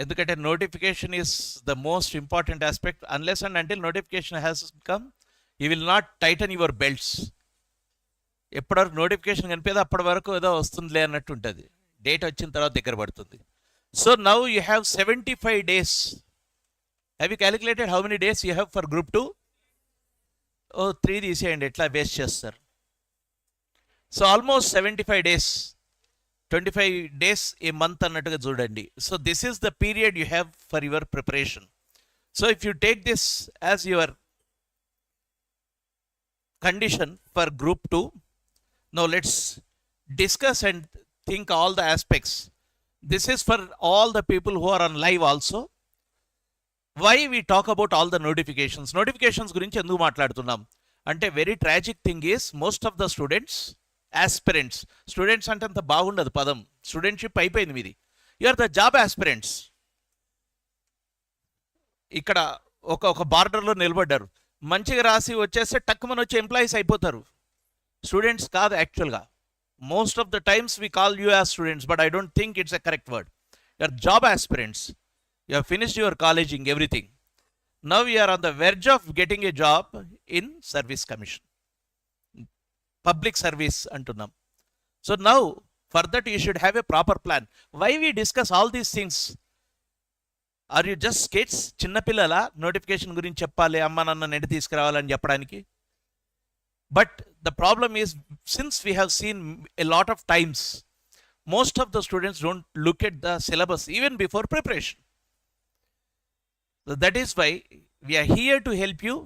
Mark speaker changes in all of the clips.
Speaker 1: ఎందుకంటే notification is the most important aspect. Unless and until notification has come you will not tighten your belts. ఎప్పటివరకు notification కనిపేది అప్పటి వరకు ఏదో వస్తుందిలే అన్నట్టు ఉంటుంది. డేట్ వచ్చిన తర్వాత దగ్గర పడుతుంది. So now you have 75 days. Have you calculated how many days you have for group 2? 3 తీసేయండి, ఎట్లా వేస్ట్ చేస్తారు. So almost 75 days, 25 days a month అన్నట్టుగా చూడండి. So this is the period you have for your preparation. So if you take this as your condition for group 2, now let's discuss and think all the aspects. This is for all the people who are on live also. Why we talk about all the notifications గురించి ఎందుకు మాట్లాడుతున్నాం అంటే, very tragic thing is most of the students అంటే అంత బాగుండదు పదం, studentship అయిపోయింది మీది. You are the job aspirants. ఇక్కడ ఒక బార్డర్లో నిలబడ్డారు, మంచిగా రాసి వచ్చేస్తే టక్కుమని వచ్చి ఎంప్లాయీస్ అయిపోతారు. స్టూడెంట్స్ కాదు యాక్చువల్గా. Most of the times we call you as students, but I don't think it's a correct word. You are job aspirants. You have finished your colleging everything. Now you are on the verge of getting a job in service commission, public service అంటున్నాం. So now for that you should have a proper plan. Why we discuss all these things? Are you just kids? చిన్నపిల్లల notification గురించి చెప్పాలి, అమ్మ నాన్న నెట్టి తీసుకురావాలని చెప్పడానికి? But the problem is, since we have seen a lot of times, most of the students don't look at the syllabus even before preparation. That is why we are here to help you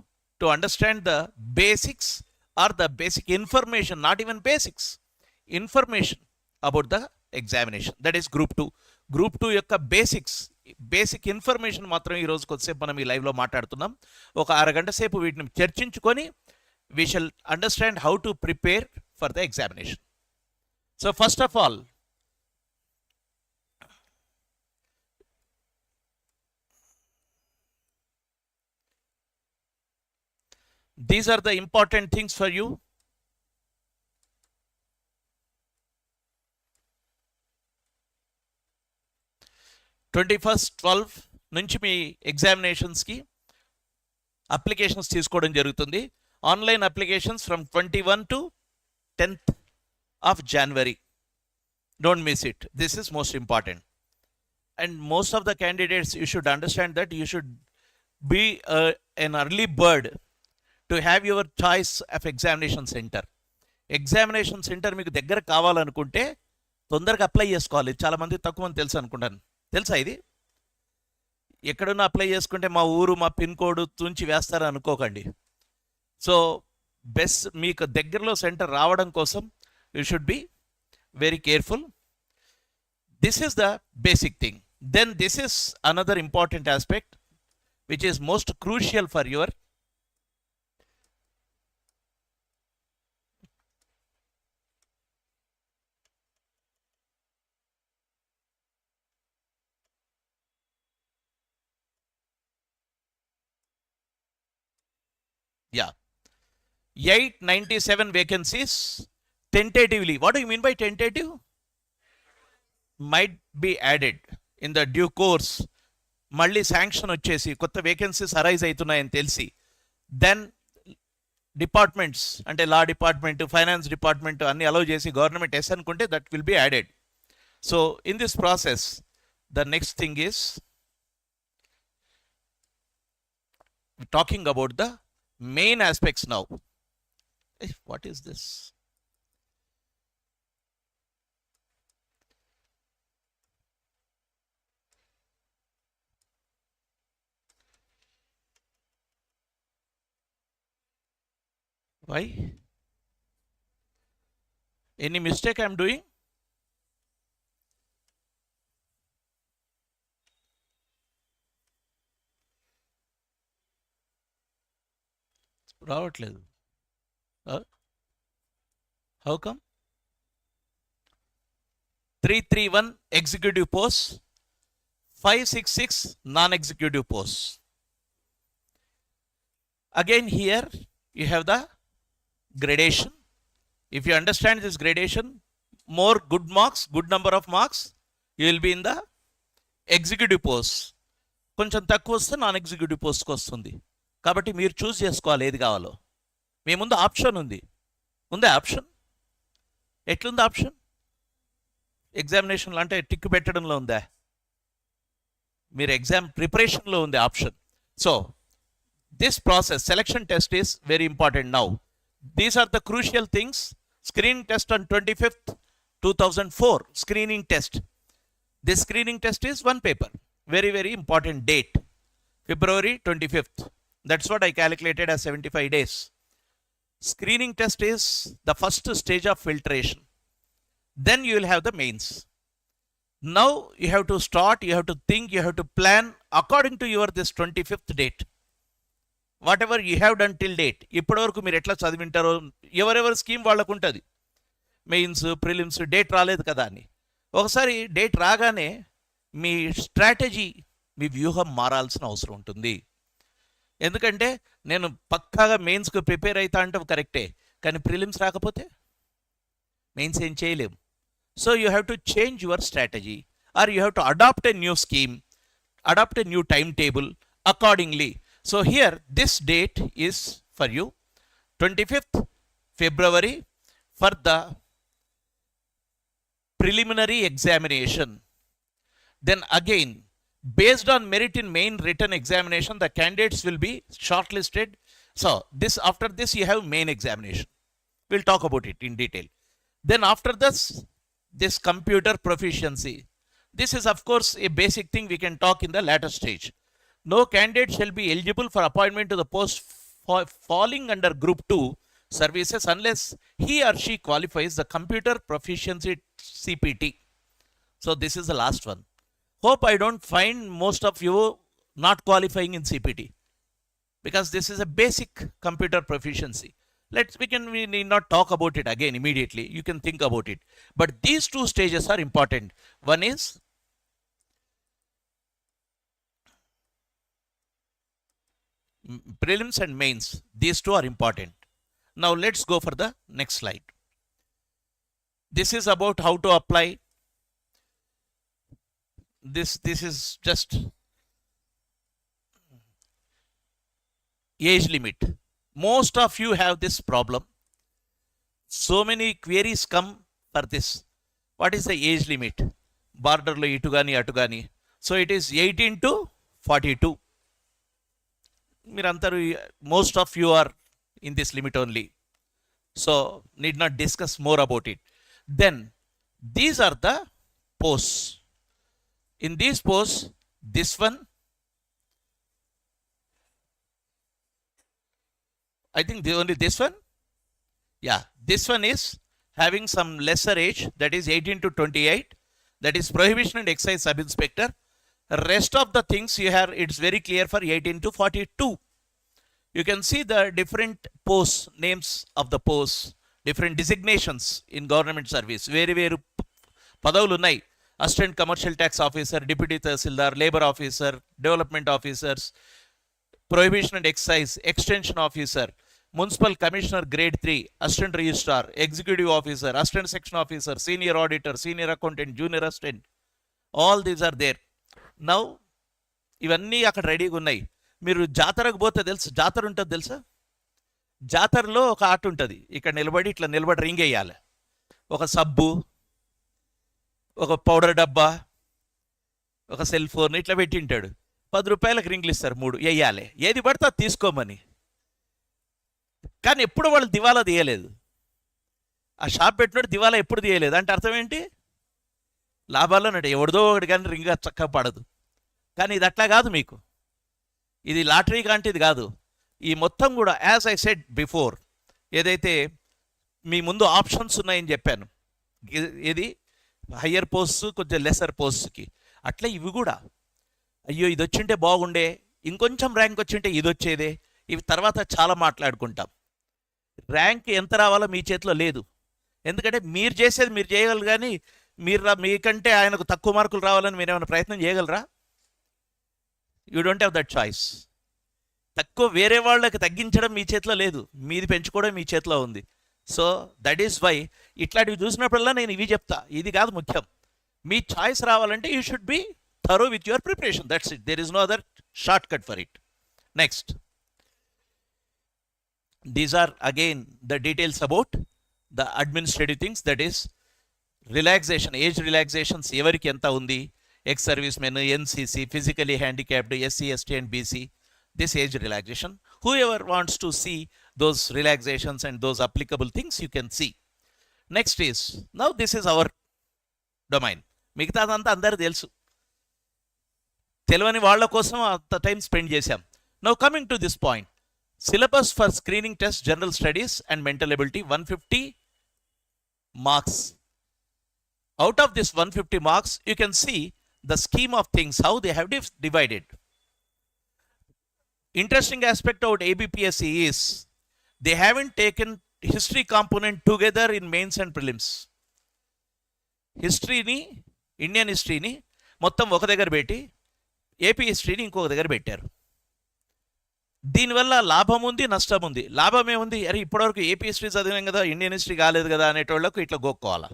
Speaker 1: to understand the basics or the basic information, not even basics, information about the examination. That is group 2. Group 2 యొక్క basic information మాత్రం ఈ రోజు కొద్దిసేపు మనం ఈ లైవ్లో మాట్లాడుతున్నాం. ఒక అరగంట సేపు వీటిని చర్చించుకొని we shall understand how to prepare for the examination. So first of all, these are the important things for you. First 12 నుంచి మీ ఎగ్జామినేషన్స్కి అప్లికేషన్స్ తీసుకోవడం జరుగుతుంది. Online applications from 21 to 10th of January. Don't miss it. This is most important. And most of the candidates, you should understand that you should be an early bird to have your choice of examination center. Examination centre మీకు దగ్గర కావాలనుకుంటే తొందరగా apply చేసుకోవాలి. చాలామంది తక్కువ మంది తెలుసు అనుకుంటాను. తెలుసా ఇది? ఎక్కడున్నా అప్లై చేసుకుంటే మా ఊరు మా పిన్ కోడ్ తుంచి వేస్తారని అనుకోకండి. సో బెస్ట్ మీకు దగ్గరలో సెంటర్ రావడం కోసం you should be very careful. This is the basic thing. Then this is another important aspect which is most crucial for your yeah 897 vacancies tentatively. What do you mean by tentative? Might be added in the due course. మళ్ళీ sanction వచ్చేసి కొత్త vacancies arise అవుతున్నాయని తెలిసి then departments అంటే law department, finance department అన్ని allow చేసి government yes అనుకుంటే that will be added. So in this process the next thing is talking about the main aspects now. What is this? Why? Any mistake I am doing? రావట్లేదు. How come? 331 executive post, 566 non executive post. Again here you have the gradation. If you understand this gradation, more good marks, good number of marks, you will be in the executive post కొంచెం తక్కువ వస్తే non executive పోస్ట్కి వస్తుంది. కాబట్టి మీరు చూస్ చేసుకోవాలి ఏది కావాలో. మీ ముందు ఆప్షన్ ఉంది. ఉందే ఆప్షన్? ఎట్లుంది ఆప్షన్? ఎగ్జామినేషన్లో అంటే టిక్ పెట్టడంలో ఉందా? మీరు ఎగ్జామ్ ప్రిపరేషన్లో ఉంది option. So this process, selection test is very important now. These are the crucial things. Screening test on 25th 2004, screening test. This screening test is one paper, very very important date, February 25th. That's what I calculated as 75 days. Screening test is the first stage of filtration. Then you will have the mains. Now you have to start, you have to think, you have to plan according to your this 25th date. What ever you have done till date. ఇప్పటివరకు మీరు ఎట్లా చదివింటారో ఎవరెవరి scheme వాళ్ళకు ఉంటుంది. Mains, prelims date రాలేదు కదా అని. ఒకసారి డేట్ రాగానే మీ స్ట్రాటజీ, మీ వ్యూహం మారాల్సిన అవసరం ఉంటుంది. ఎందుకంటే నేను పక్కాగా మెయిన్స్కి ప్రిపేర్ అవుతా అంటే కరెక్టే, కానీ ప్రిలిమ్స్ రాకపోతే మెయిన్స్ ఏం చేయలేము. So you have to change your strategy or you have to adapt a new scheme, adapt a new time table accordingly. So here this date is for you 25th February for the preliminary examination. Then again, based on merit in main written examination, the candidates will be shortlisted. So this, after this you have main examination. We'll talk about it in detail. Then after this computer proficiency. This is of course a basic thing we can talk in the later stage. No candidate shall be eligible for appointment to the post falling under Group 2 services unless he or she qualifies the computer proficiency CPT. So this is the last one. Hope I don't find most of you not qualifying in CPT, because this is a basic computer proficiency. We need not talk about it again immediately. You can think about it. But these two stages are important. One is prelims and mains. These two are important. Now let's go for the next slide. This is about how to apply. This is just age limit. Most of you have this problem. So many queries come for this. What is the age limit? Border lo itu gani atu gani. So it is 18 to 42. Mirantaru, most of you are in this limit only, so need not discuss more about it. Then these are the posts. In these posts, this one, I think only this one, yeah, this one is having some lesser age, that is 18 to 28, that is prohibition and excise sub inspector. Rest of the things you have, it's very clear for 18 to 42. You can see the different posts, names of the posts, different designations in government service. Very padavulu unnai. Assistant Commercial Tax Officer, Deputy Tahsildar, Labor Officer, Development Officers, Prohibition and Excise, Extension Officer, Municipal Commissioner Grade 3, Assistant Registrar, Executive Officer, Assistant Section Officer, Senior Auditor, Senior Accountant, Junior Assistant. All these are there. Now ఇవన్నీ అక్కడ రెడీగా ఉన్నాయి. మీరు జాతరకు పోతే తెలుసు, జాతర ఉంటుంది తెలుసా? జాతరలో ఒక ఆట ఉంటుంది. ఇక్కడ నిలబడి ఇట్లా నిలబడి రింగ్ వేయాలి. ఒక సబ్బు, ఒక పౌడర్ డబ్బా, ఒక సెల్ ఫోన్ ఇట్లా పెట్టింటాడు. 10 రూపాయలకు రింగ్లు ఇస్తారు, 3 వేయాలి. ఏది పడితే అది తీసుకోమని. కానీ ఎప్పుడు వాళ్ళు దివాలా తీయలేదు. ఆ షాప్ పెట్టినట్టు దివాలా ఎప్పుడు తీయలేదు. అంటే అర్థం ఏంటి? లాభాల్లో నట ఎవరిదో ఒకటి కానీ రింగా చక్కగా పడదు. కానీ ఇది అట్లా కాదు. మీకు ఇది లాటరీ కాంటిది కాదు. ఈ మొత్తం కూడా యాజ్ ఐ సెడ్ బిఫోర్, ఏదైతే మీ ముందు ఆప్షన్స్ ఉన్నాయని చెప్పాను, ఇది హయ్యర్ పోస్ట్స్, కొంచెం లెసర్ పోస్ట్కి, అట్లా ఇవి కూడా అయ్యో ఇది వచ్చింటే బాగుండే, ఇంకొంచెం ర్యాంక్ వచ్చింటే ఇది వచ్చేదే, ఇవి తర్వాత చాలా మాట్లాడుకుంటాం. ర్యాంక్ ఎంత రావాలో మీ చేతిలో లేదు. ఎందుకంటే మీరు చేసేది మీరు చేయగలరు, కానీ మీకంటే ఆయనకు తక్కువ మార్కులు రావాలని మీరు ఏమైనా ప్రయత్నం చేయగలరా? You don't have that choice. తక్కువ వేరే వాళ్ళకి తగ్గించడం మీ చేతిలో లేదు, మీది పెంచుకోవడం మీ చేతిలో ఉంది. సో దట్ ఈస్ వై ఇట్లాంటివి చూసినప్పుడల్లా నేను ఇవి చెప్తా. ఇది కాదు ముఖ్యం. మీ చాయిస్ రావాలంటే you should B thorough with your preparation. That's it. There is no other shortcut for it. Next. These are again the details about the administrative things, that is relaxation, age relaxations evariki enta undi, ex servicemen, NCC, physically handicapped, SC, ST and BC, this age relaxation. Whoever wants to see those relaxations and those applicable things, you can see. Next is, now this is our domain. మిగతాదంతా అందరూ తెలుసు, తెలియని వాళ్ళ కోసం అంత time spend చేశాం. Now coming to this point, syllabus for screening test, general studies and mental ability, 150 marks. Out of this 150 marks, you can see the scheme of things, how they have divided. Interesting aspect about ABPSC is they haven't taken history component together in mains and prelims. హిస్టరీని, Indian హిస్టరీని మొత్తం ఒక దగ్గర పెట్టి AP హిస్టరీని ఇంకొక దగ్గర పెట్టారు. దీనివల్ల లాభం ఉంది, నష్టం ఉంది. లాభం ఏముంది, అరే ఇప్పటివరకు ఏపీ హిస్టరీ చదివాం కదా, ఇండియన్ హిస్టరీ కాలేదు కదా అనేటోళ్ళకు ఇట్లా గోక్కోవాలా.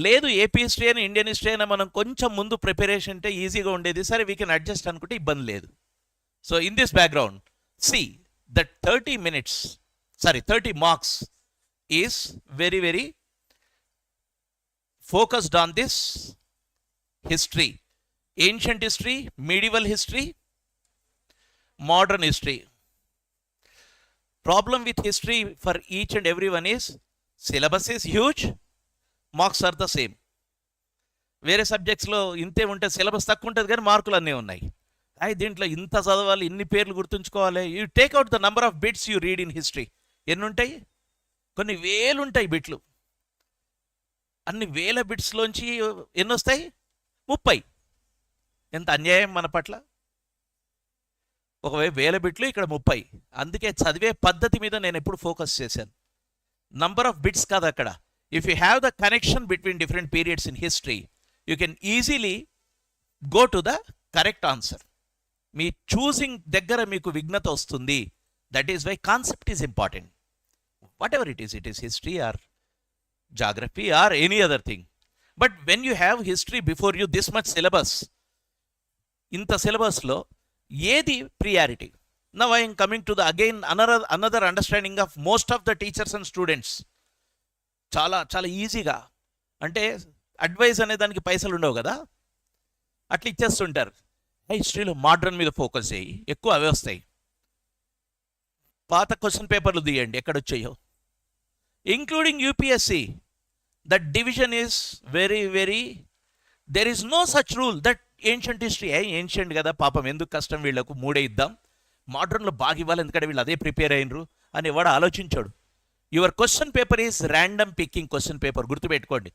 Speaker 1: లేదు, ఏపీ హిస్టరీ అయినా ఇండియన్ హిస్టరీ అయినా మనం కొంచెం ముందు ప్రిపరేషన్ అంటే ఈజీగా ఉండేది, సరే వీ కెన్ అడ్జస్ట్ అనుకుంటే ఇబ్బంది లేదు. So in this background, see that 30 marks is very very focused on this history, ancient history, medieval history, modern history. Problem with history for each and everyone is syllabus is huge, marks are the same. వేరే సబ్జెక్ట్స్లో ఇంతే ఉంటే syllabus తక్కువ ఉంటుంది కానీ మార్కులు అన్నీ ఉన్నాయి. అయి దీంట్లో ఇంత చదవాలి, ఇన్ని పేర్లు గుర్తుంచుకోవాలి. You take out the number of bits you read in history. ఎన్ని ఉంటాయి? కొన్ని వేలు ఉంటాయి బిట్లు. అన్ని వేల బిట్స్లోంచి ఎన్ని వస్తాయి? 30. ఎంత అన్యాయం మన పట్ల. ఒకవేళ 1000 బిట్లు, ఇక్కడ 30. అందుకే చదివే పద్ధతి మీద నేను ఎప్పుడు ఫోకస్ చేశాను, నంబర్ ఆఫ్ బిట్స్ కాదు అక్కడ. If you have the connection between different periods in history, you can easily go to the correct answer. మీ చూసింగ్ దగ్గర మీకు విఘ్నత వస్తుంది. That is why concept is important. Whatever it is history or geography or any other thing. But when you have history before you, this much syllabus, inta syllabus lo edi priority. Now I am coming to the again another understanding of most of the teachers and students. చాలా ఈజీగా, అంటే advice అనే దానికి పైసలు ఉండవు కదా, అట్లా ఇచ్చేస్తుంటారు. హిస్టరీలో మోడ్రన్ మీద ఫోకస్ చేయి, ఎక్కువ అవే వస్తాయి. పాత క్వశ్చన్ పేపర్లు తీయండి, ఎక్కడొచ్చాయో. Including UPSC, that division is very, there is no such rule that ancient history, ancient కదా పాపం ఎందుకు కష్టం వీళ్ళకు, 3 ఇద్దాం, మోడర్న్లో బాగా ఇవ్వాలి ఎందుకంటే వీళ్ళు అదే ప్రిపేర్ అయినరు అని ఎవడు ఆలోచించాడు. Your question paper is random picking question paper. గుర్తుపెట్టుకోండి,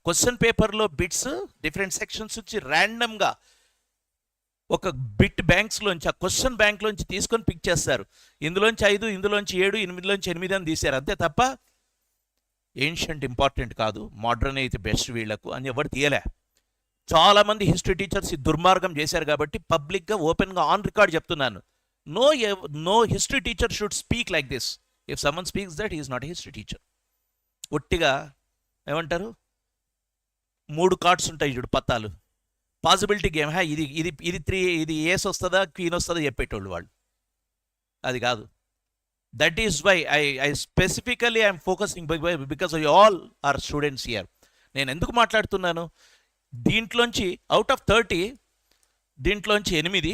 Speaker 1: క్వశ్చన్ పేపర్లో బిట్స్ డిఫరెంట్ సెక్షన్స్ నుంచి ర్యాండమ్గా ఒక బిట్ బ్యాంక్స్లోంచి, ఆ క్వశ్చన్ బ్యాంక్లోంచి తీసుకొని పిక్ చేస్తారు. ఇందులోంచి 5, ఇందులోంచి 7, 8లోంచి 8 అని తీశారు, అంతే తప్ప ఏన్షియంట్ ఇంపార్టెంట్ కాదు, మోడ్రన్ అయితే బెస్ట్ వీళ్లకు అని ఎవరు తీయలే. చాలామంది హిస్టరీ టీచర్స్ ఈ దుర్మార్గం చేశారు కాబట్టి పబ్లిక్గా ఓపెన్గా ఆన్ రికార్డ్ చెప్తున్నాను, no history teacher should speak like this. If someone speaks that is not a history teacher. ఒట్టిగా ఏమంటారు, 3 కార్డ్స్ ఉంటాయి చూడు, పత్తాలు, పాసిబిలిటీ గేమ్. ఇది 3, ఇది ఏస్ వస్తుందా క్వీన్ వస్తుందా చెప్పేటోళ్ళు వాళ్ళు. అది కాదు. That is why I specifically am focusing because you all are students here. నేను ఎందుకు మాట్లాడుతున్నాను, దీంట్లోంచి అవుట్ ఆఫ్ 30, దీంట్లోంచి 8,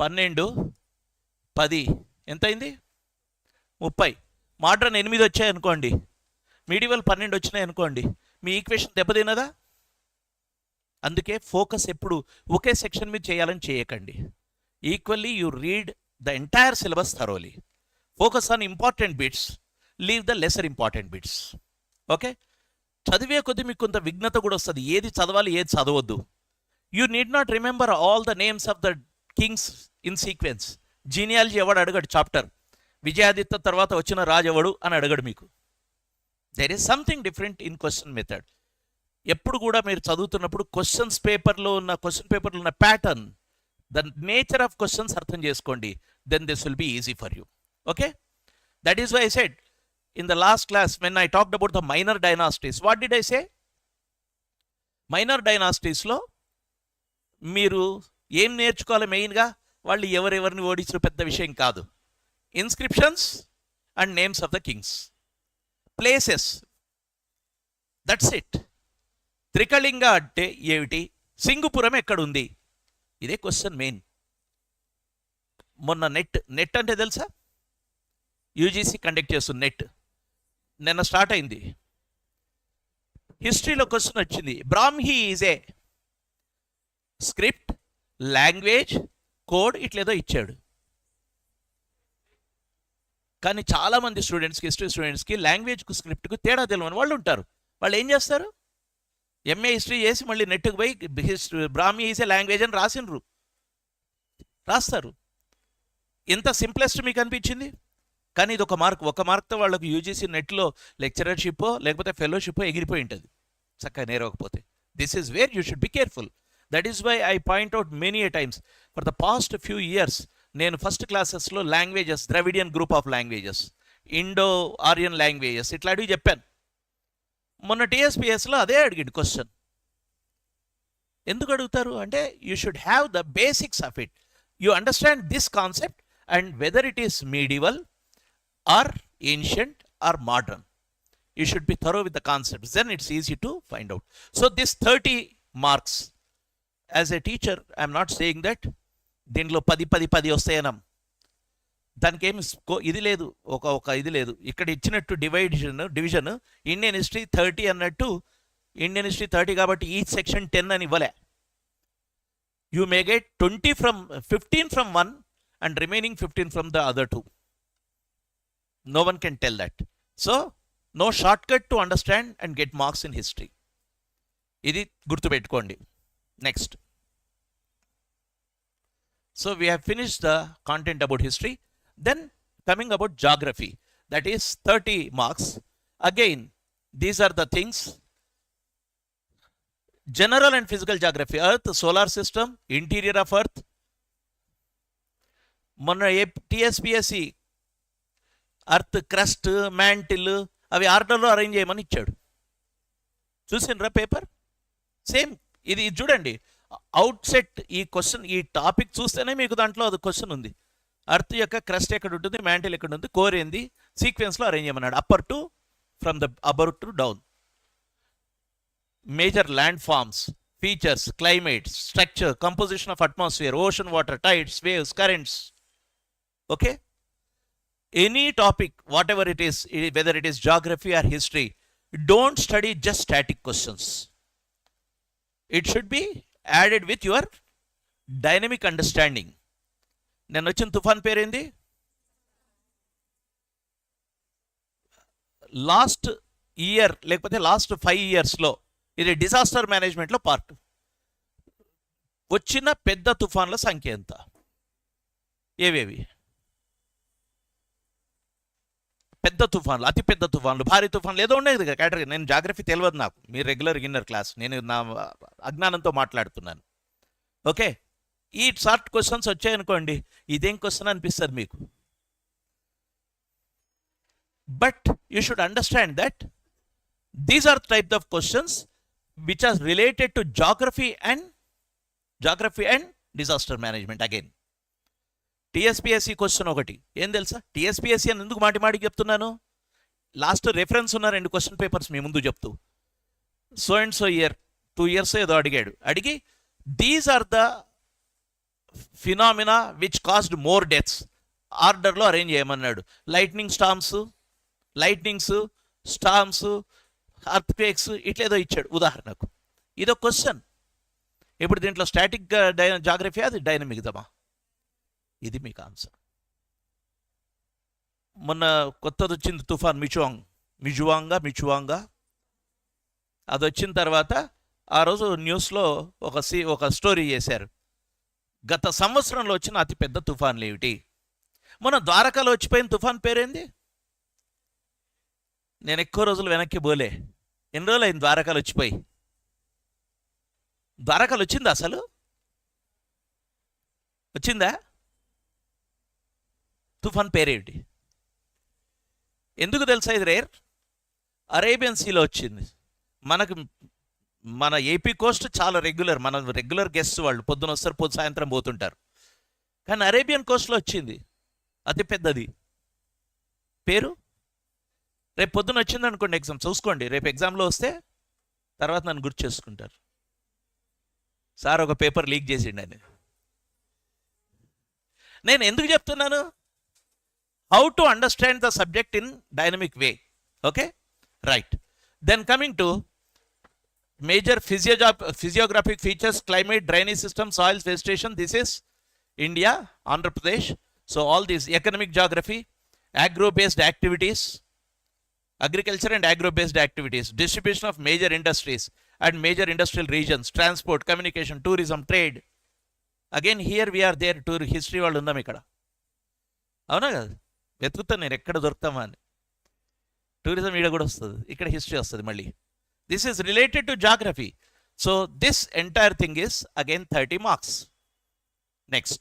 Speaker 1: 12, 10 ఎంత అయింది? 30. మోడ్రన్ 8 వచ్చాయి అనుకోండి, మీడివల్ 12 వచ్చినాయి అనుకోండి, మీ ఈక్వేషన్ దెబ్బతిన్నదా? అందుకే ఫోకస్ ఎప్పుడు ఒకే సెక్షన్ మీద చేయాలని చేయకండి. Equally you read the entire syllabus thoroughly. Focus on important bits, leave the lesser important bits. Okay, చదివే కొద్ది మీకు కొంత విఘ్నత కూడా వస్తుంది, ఏది చదవాలి ఏది చదవద్దు. You need not remember all the names of the kings in sequence. Genealogy ఎవడు అడగడు చాప్టర్, విజయాదిత్య తర్వాత వచ్చిన రాజు ఎవడు అని అడగడు మీకు. There is something different in question method. ఎప్పుడు కూడా మీరు చదువుతున్నప్పుడు క్వశ్చన్ పేపర్లో ఉన్న pattern, the nature of questions అర్థం చేసుకోండి. Then this will be easy for you. Okay, that is why I said in the last class when I talked about the minor dynasties, what did I say? Minor dynasties lo మీరు ఏం నేర్చుకోవాలి మెయిన్గా? వాళ్ళు ఎవరెవరిని ఓడించిన పెద్ద విషయం కాదు. Inscriptions and names of the kings, places, that's it. Trikalinga అంటే ఏమిటి? సింగుపురం ఎక్కడుంది? ఇదే క్వశ్చన్ మెయిన్. మొన్న నెట్ అంటే తెలుసా? యూజీసీ కండక్ట్ చేస్తుంది నెట్. నిన్న స్టార్ట్ అయింది. హిస్టరీలో క్వశ్చన్ వచ్చింది, Brahmi is a script, language, code, ఇట్లేదో ఇచ్చాడు. కానీ చాలామంది స్టూడెంట్స్కి, హిస్టరీ స్టూడెంట్స్కి లాంగ్వేజ్కు స్క్రిప్ట్కు తేడా తెలియని వాళ్ళు ఉంటారు. వాళ్ళు ఏం చేస్తారు? ఎంఏ హిస్టరీ చేసి మళ్ళీ నెట్కి పోయి బ్రాహ్మీ ఈజ్ ఏ లాంగ్వేజ్ అని రాస్తారు. ఎంత సింప్లెస్ట్ మీకు అనిపించింది? కానీ ఇది ఒక మార్క్తో వాళ్ళకు యూజీసీ నెట్లో లెక్చరర్షిప్ లేకపోతే ఫెలోషిప్ ఎగిరిపోయి ఉంటుంది చక్కగా నేరవకపోతే. This is where you should be careful. That is why I point out many a times for the past few years. నేను ఫస్ట్ క్లాసెస్లో languages, Dravidian group of languages, Indo Aryan languages ఇట్లాంటివి చెప్పాను. మొన్న టీఎస్పీఎస్లో అదే అడిగింది క్వశ్చన్. ఎందుకు అడుగుతారు అంటే you should have the basics of it. You understand this concept and whether it is medieval or ancient or modern. You should be thorough with the concepts. Then it's easy to find out. So this 30 marks, as a teacher, I'm not saying that దీంట్లో 10 వస్తాయనం. దానికి ఏమి ఇది లేదు, ఒక ఇది లేదు. ఇక్కడ ఇచ్చినట్టు డివిజన్ ఇండియన్ హిస్టరీ 30 అన్నట్టు, ఇండియన్ హిస్టరీ 30 కాబట్టి ఈచ్ సెక్షన్ 10 అని ఇవ్వలే. You may get 15 from one and remaining 15 from the other two. No one can tell that. So no shortcut to understand and get marks in history. ఇది గుర్తుపెట్టుకోండి. Next. So we have finished the content about history. Then coming about geography, that is 30 marks. Again, these are the things: general and physical geography, earth, solar system, interior of earth. మొన్న TSPSC earth crust, mantle అవి ఆర్డర్లో arrange చేయమని ఇచ్చాడు. చూసిండ్రా paper? Same ఇది చూడండి. Out set ఈ question, ఈ టాపిక్ చూస్తేనే మీకు దాంట్లో అది క్వశ్చన్ ఉంది. అర్త్ యొక్క క్రస్ట్ ఎక్కడ ఉంటుంది, మ్యాంటిల్ ఎక్కడ ఉంది, కోర్ ఏంది, సీక్వెన్స్లో అరేంజ్ చేయమన్నాడు. Upper to, from the about to down. Major land forms, features, climate, structure, composition of atmosphere, ocean water, tides, waves, currents. Okay, any topic, whatever it is, whether it is geography or history, don't study just static questions. It should be added with your dynamic understanding. నేను వచ్చిన తుఫాన్ పేరేంది? Last year లేకపోతే last 5 yearsలో ఇది disaster మేనేజ్మెంట్లో part. వచ్చిన పెద్ద తుఫాన్ల సంఖ్య ఎంత? ఏవేవి? పెద్ద తుఫాన్లు, అతి పెద్ద తుఫాన్లు, భారీ తుఫాన్లు ఏదో ఉండేది కదా కేటగిరీ. నేను జాగ్రఫీ తెలియదు నాకు, మీరు రెగ్యులర్ ఇన్నర్ క్లాస్, నేను నా అజ్ఞానంతో మాట్లాడుతున్నాను. ఓకే, ఈ షార్ట్ క్వశ్చన్స్ వచ్చాయనుకోండి, ఇదేం క్వశ్చన్ అనిపిస్తుంది మీకు. But you should understand that these are types of questions which are related to geography and disaster management. Again TSPSC question ఒకటి ఏం తెలుసా? టీఎస్పీఎస్సీ అని ఎందుకు మాటికి చెప్తున్నాను? లాస్ట్ రెఫరెన్స్ ఉన్న 2 క్వశ్చన్ పేపర్స్ మీ ముందు చెప్తూ, so and so year 2 years ఏదో అడిగి these are the phenomena which caused more deaths, ఆర్డర్లో అరేంజ్ చేయమన్నాడు. లైట్నింగ్స్, స్టార్మ్స్, అర్త్క్వేక్స్ ఇట్లేదో ఇచ్చాడు ఉదాహరణకు. ఇదో క్వశ్చన్. ఇప్పుడు దీంట్లో స్టాటిక్ జాగ్రఫీ, అది డైనమిక్ దమా? ఇది మీకు ఆన్సర్. మొన్న కొత్తది వచ్చింది తుఫాన్ మిచువాంగా. అది వచ్చిన తర్వాత ఆ రోజు న్యూస్లో ఒక స్టోరీ చేశారు. గత సంవత్సరంలో వచ్చిన అతిపెద్ద తుఫాన్లు ఏమిటి? మొన్న ద్వారకాలో వచ్చిపోయిన తుఫాన్ పేరేంది? నేను ఎక్కువ రోజులు వెనక్కి పోలే. ఎన్ని రోజులు అయింది ద్వారకాలు వచ్చిపోయి? ద్వారకాలు వచ్చిందా? అసలు వచ్చిందా? తుఫాన్ పేరేమిటి? ఎందుకు తెలుసా ఇది రేర్? అరేబియన్ సీలో వచ్చింది. మనకు మన ఏపీ కోస్ట్ చాలా రెగ్యులర్, మన రెగ్యులర్ గెస్ట్ వాళ్ళు పొద్దున వస్తారు, సాయంత్రం పోతుంటారు. కానీ అరేబియన్ కోస్ట్లో వచ్చింది అతి పెద్దది పేరు. రేపు పొద్దున వచ్చింది అనుకోండి ఎగ్జామ్, చూసుకోండి, రేపు ఎగ్జామ్లో వస్తే తర్వాత నన్ను గుర్తు చేసుకుంటారు, సార్ ఒక పేపర్ లీక్ చేసిండు అని. నేను ఎందుకు చెప్తున్నాను? How to understand the subject in dynamic way. Okay, right. Then coming to major physiographic features, climate, drainage system, soils, vegetation. This is India, Andhra Pradesh. So all these economic geography, agro-based activities, agriculture and agro-based activities, distribution of major industries and major industrial regions, transport, communication, tourism, trade. Again here we are there, tour history వాళ్ళు ఉందాం ఇక్కడ. అవునా కదా, వెతుకుతాను నేను ఎక్కడ దొరుకుతామా అని. Tourism ఈడ కూడా వస్తుంది, ఇక్కడ హిస్టరీ వస్తుంది మళ్ళీ. This is related to geography. So this entire thing is again 30 marks. Next.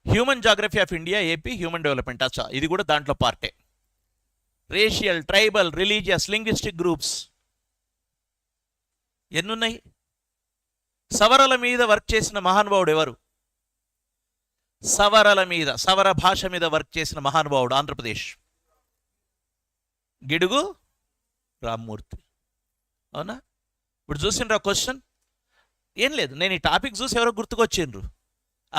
Speaker 1: Human geography of India, AP, human development. Acha, ఇది కూడా దాంట్లో పార్టే. Racial, tribal, religious, linguistic groups. ఎన్నున్నాయి? సవరల మీద వర్క్ చేసిన మహానుభావుడు ఎవరు? సవరల మీద, సవర భాష మీద వర్క్ చేసిన మహానుభావుడు ఆంధ్రప్రదేశ్. గిడుగు రామ్మూర్తి. అవునా? ఇప్పుడు చూసిండ్రా క్వశ్చన్? ఏం లేదు, నేను ఈ టాపిక్ చూసి ఎవరో గుర్తుకొచ్చిండ్రు.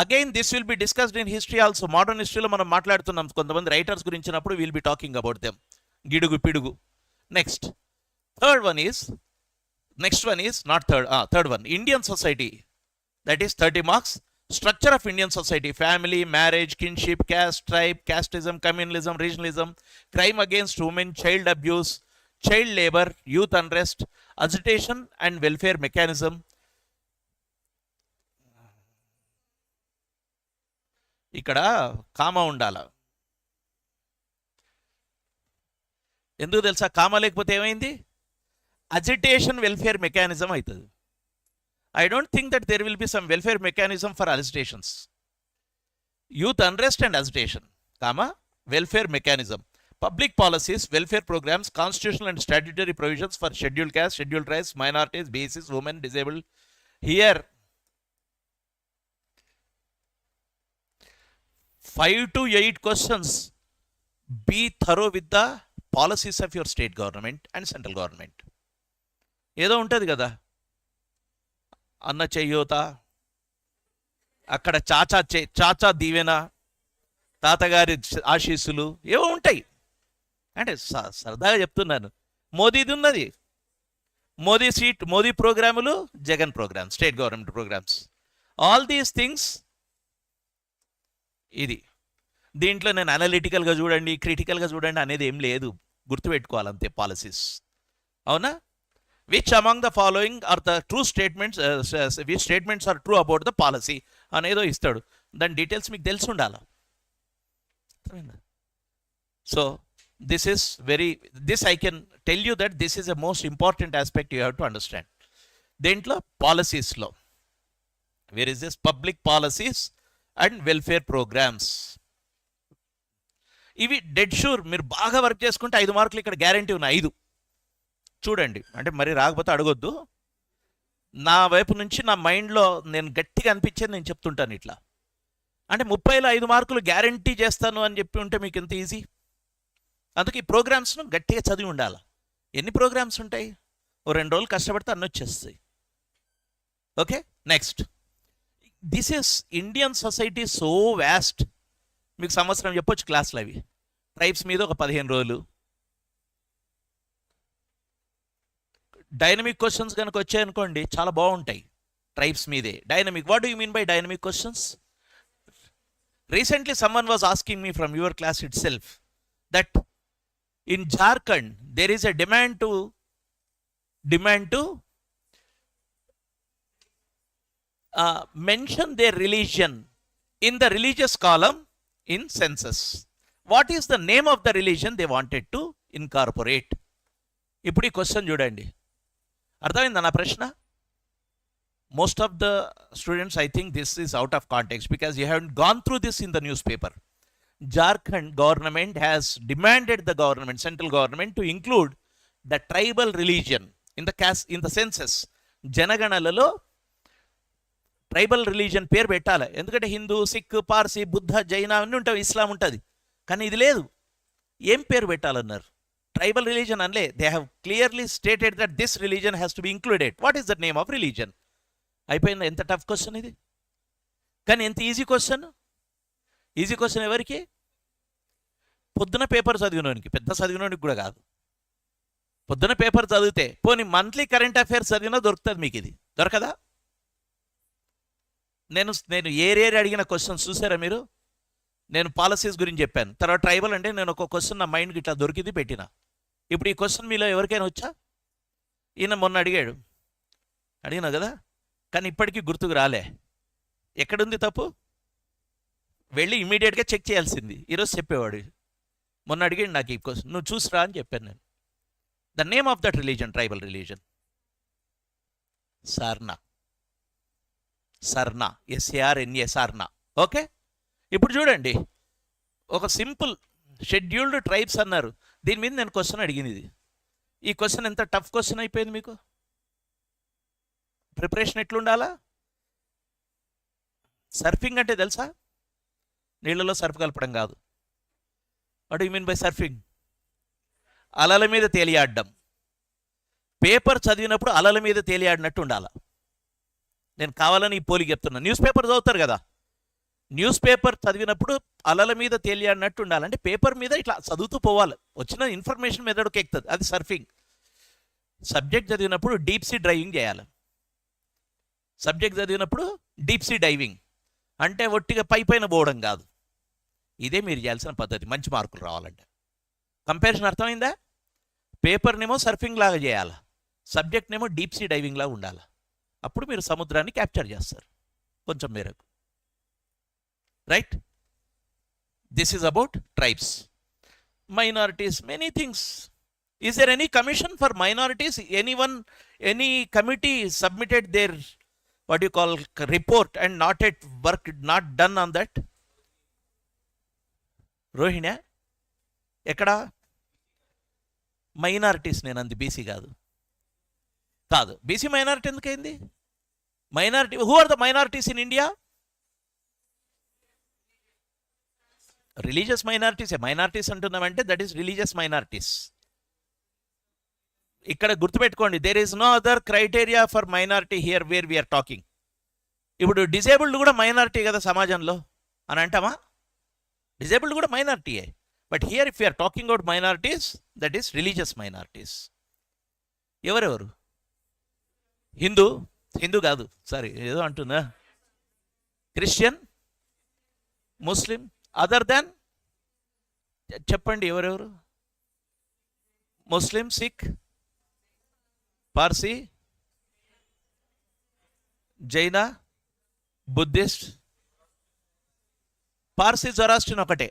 Speaker 1: Again this will be discussed in history also. Modern హిస్టరీలో మనం మాట్లాడుతున్నాం కొంతమంది రైటర్స్ గురించినప్పుడు, will be talking about them. Gidugu పిడుగు. Next third one is not third one, Indian society. That is 30 marks. Structure of Indian society: family, marriage, kinship, caste, tribe, casteism, communalism, regionalism, crime against women, child abuse, child labor, youth unrest, agitation and welfare mechanism. ఇక్కడ comma ఉండాల. ఎందుకు తెలుసా? Comma లేకపోతే ఏమైంది? Agitation welfare mechanism అవుతుంది. I don't think that there will be some welfare mechanism for agitations. Youth unrest and agitation, comma, welfare mechanism. Public policies, welfare programs, constitutional and statutory provisions for scheduled caste, scheduled tribes, minorities, BCs, women, disabled. Here, 5 to 8 questions. Be thorough with the policies of your state government and central government. ఏదో ఉంటుంది కదా, అన్న చెయ్యోత, అక్కడ చాచా దీవెన, తాతగారి ఆశీస్సులు ఏవో ఉంటాయి. అంటే సరదాగా చెప్తున్నాను. మోదీది ఉన్నది, మోదీ ప్రోగ్రాములు, Jagan program, state government programs, all these things. ఇది దీంట్లో నేను అనలిటికల్గా చూడండి, క్రిటికల్గా చూడండి అనేది ఏం లేదు, గుర్తుపెట్టుకోవాలంతే పాలసీస్. అవునా? Which among the following are the true statements, which statements are true about the policy అనేదో ఇస్తాడు, దాని డీటెయిల్స్ మీకు తెలిసి ఉండాలి. So this I can tell you that this is a most important aspect you have to understand. దేంట్లో? పాలసీస్లో. Where is this? Public policies and welfare programs. ఇవి dead sure, మీరు బాగా వర్క్ చేసుకుంటే 5 మార్కులు ఇక్కడ గ్యారంటీ ఉన్నాయి. 5 చూడండి, అంటే మరి రాకపోతే అడగొద్దు. నా వైపు నుంచి నా మైండ్లో నేను గట్టిగా అనిపించేది నేను చెప్తుంటాను ఇట్లా. అంటే 30లో 5 మార్కులు గ్యారంటీ చేస్తాను అని చెప్పి ఉంటే మీకు ఎంత ఈజీ. అందుకే ఈ ప్రోగ్రామ్స్ను గట్టిగా చదివి ఉండాలి. ఎన్ని ప్రోగ్రామ్స్ ఉంటాయి? ఓ 2 రోజులు కష్టపడితే అన్నీ వచ్చేస్తాయి. Okay, next. This is Indian society so vast. మీకు సంవత్సరం చెప్పొచ్చు క్లాసులు అవి. ట్రైబ్స్ మీద ఒక 15 రోజులు. డైనమిక్ క్వశ్చన్స్ కనుక వచ్చాయనుకోండి చాలా బాగుంటాయి. ట్రైబ్స్ మీదే dynamic. What do you mean by dynamic questions? Recently someone was asking me from your class it self that in Jharkhand there is a demand to mention their religion in the religious column in census. What is the name of the religion they wanted to incorporate? ఇప్పుడు ఈ question చూడండి, అర్థమైందా నా ప్రశ్న? Most of the students, I think this is out of context because you haven't gone through this in the newspaper. Jharkhand government has demanded the government, central government, to include the tribal religion in the census, జనగణలలో tribal religion పేరు పెట్టాలి. ఎందుకంటే హిందూ, సిక్, పార్సీ, బుద్ధ, జైన అన్నీ ఉంటాయి, Islam ఉంటుంది. కానీ ఇది లేదు. ఏం పేరు పెట్టాలన్నారు? ట్రైబల్ రిలీజన్ అనలే. They have clearly stated that this religion has to be included. What is the name of religion? అయిపోయింది. ఎంత టఫ్ క్వశ్చన్ ఇది, కానీ ఎంత ఈజీ క్వశ్చన్. ఈజీ క్వశ్చన్ ఎవరికి? పొద్దున పేపర్ చదివినోనికి, పెద్ద చదివినోనికి కూడా కాదు. పొద్దున పేపర్ చదివితే పోనీ మంత్లీ కరెంట్ అఫైర్స్ చదివినా దొరుకుతుంది మీకు. ఇది దొరకదా? నేను ఏరేరి అడిగిన క్వశ్చన్స్ చూసారా మీరు? నేను పాలసీస్ గురించి చెప్పాను, తర్వాత ట్రైబల్ అంటే నేను ఒక క్వశ్చన్ నా మైండ్కి ఇట్లా దొరికింది పెట్టిన. ఇప్పుడు ఈ క్వశ్చన్ మీలో ఎవరికైనా వచ్చా? ఈయన మొన్న అడిగినా కదా, కానీ ఇప్పటికీ గుర్తుకు రాలే. ఎక్కడుంది తప్పు? వెళ్ళి ఇమీడియట్గా చెక్ చేయాల్సింది. ఈరోజు చెప్పేవాడు. మొన్న అడిగాడు నాకు ఈ క్వశ్చన్, నువ్వు చూసిరా అని చెప్పాను నేను. The name of that religion, tribal religion, Sarna. Sarna, SARNA, Sarna. Okay, ఇప్పుడు చూడండి, ఒక సింపుల్ షెడ్యూల్డ్ ట్రైబ్స్ అన్నారు. దీని మీద నేను క్వశ్చన్ అడిగింది. ఈ క్వశ్చన్ ఎంత టఫ్ క్వశ్చన్ అయిపోయింది మీకు. ప్రిపరేషన్ ఎట్లుండాలా? సర్ఫింగ్ అంటే తెలుసా? నీళ్ళలో సర్ఫ్ కలపడం కాదు. What you mean by surfing? అలల మీద తేలియాడడం. పేపర్ చదివినప్పుడు అలల మీద తేలియాడినట్టు ఉండాలి. నేను కావాలని ఈ పోలికి చెప్తున్నా. న్యూస్ పేపర్ చదువుతారు కదా, న్యూస్ పేపర్ చదివినప్పుడు అలల మీద తేలియాడినట్టు ఉండాలి. అంటే పేపర్ మీద ఇట్లా చదువుతూ పోవాలి, వచ్చిన ఇన్ఫర్మేషన్ మెదడుకు ఎక్కుతుంది. అది సర్ఫింగ్. సబ్జెక్ట్ చదివినప్పుడు డీప్ సీ డ్రైవింగ్ చేయాలి. సబ్జెక్ట్ చదివినప్పుడు డీప్ సీ డైవింగ్ అంటే ఒట్టిగా పైన పోవడం కాదు. ఇదే మీరు చేయాల్సిన పద్ధతి మంచి మార్కులు రావాలంటే. కంపారిజన్ అర్థమైందా? పేపర్నేమో సర్ఫింగ్ లాగా చేయాలి, సబ్జెక్ట్నేమో డీప్ సీ డైవింగ్ లాగా ఉండాలి. అప్పుడు మీరు సముద్రాన్ని క్యాప్చర్ చేస్తారు కొంచెం మేరకు. Right? This is about tribes. Minorities, many things. Is there any commission for minorities? Any committee submitted there what you call report and not done on that? Rohini ఎక్కడ? Minorities నేను అంది, బీసీ కాదు. బీసీ మైనారిటీ ఎందుకైంది? Minority, who are the minorities in India? Religious minorities అంటున్నామంటే that is religious minorities. ఇక్కడ గుర్తుపెట్టుకోండి, there is no other criteria for minority here where we are talking. ఇప్పుడు disabled కూడా మైనారిటీ కదా సమాజంలో అని అంటామా? డిజేబుల్డ్ కూడా మైనారిటీయే. But here if you are talking about minorities, that is religious minorities. ఎవరెవరు? హిందూ కాదు, సారీ ఏదో అంటున్నా, క్రిస్టియన్, ముస్లిం, అదర్ దాన్ చెప్పండి ఎవరెవరు? Muslim, Sikh, Parsi, Jaina, Buddhist. Parsi, Zoroastrian ఒకటే.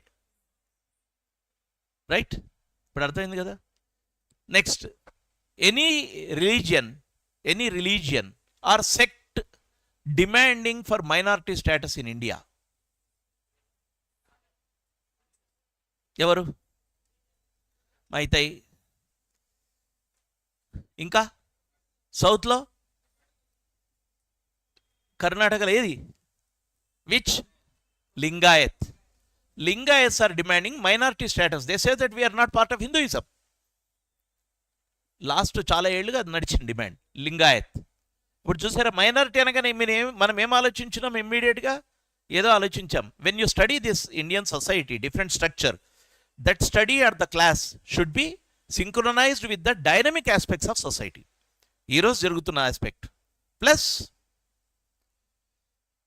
Speaker 1: రైట్? ఇప్పుడు అర్థమైంది కదా. Next, any religion or sect demanding for minority status in India. ఎవరు? మైతై. ఇంకా సౌత్లో, కర్ణాటకలో ఏది? Which? Lingayats are demanding minority status. They say that we are not part of Hinduism. Last చాలా ఏళ్ళుగా అది నడిచిన డిమాండ్ లింగాయత్. ఇప్పుడు చూసారా, మైనారిటీ అనగానే మనం ఏం ఆలోచించినాం? ఇమ్మీడియట్గా ఏదో ఆలోచించాం. When you study this Indian society, different structure, that study or the class should be synchronized with the dynamic aspects of society. ఈరోజు జరుగుతున్న ఆస్పెక్ట్ ప్లస్